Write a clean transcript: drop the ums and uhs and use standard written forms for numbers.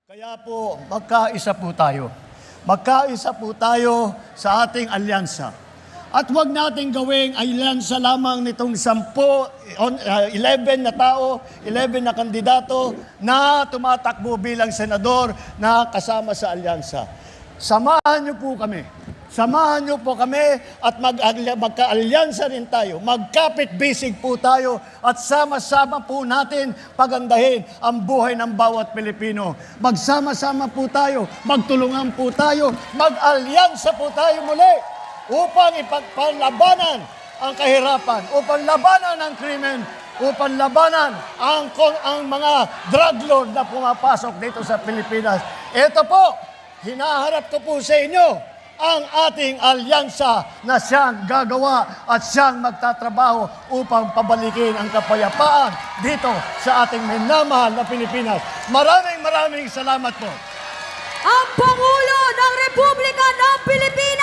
Kaya po, magkaisa po tayo. Magkaisa po tayo sa ating alyansa. At huwag natin gawing alyansa lamang nitong 11 na tao, 11 na kandidato na tumatakbo bilang senador na kasama sa alyansa. Samahan niyo po kami. Samahan niyo po kami at magka-alyansa rin tayo. Magkapit-bisig po tayo at sama-sama po natin pagandahin ang buhay ng bawat Pilipino. Magsama-sama po tayo, magtulungan po tayo, mag-alyansa po tayo muli upang ipagpalabanan ang kahirapan, upang labanan ang krimen, upang labanan ang mga drug lord na pumapasok dito sa Pilipinas. Ito po, hinaharap ko po sa inyo ang ating alyansa na siyang gagawa at siyang magtatrabaho upang pabalikin ang kapayapaan dito sa ating minamahal na Pilipinas. Maraming salamat po. Ang Pangulo ng Republika ng Pilipinas!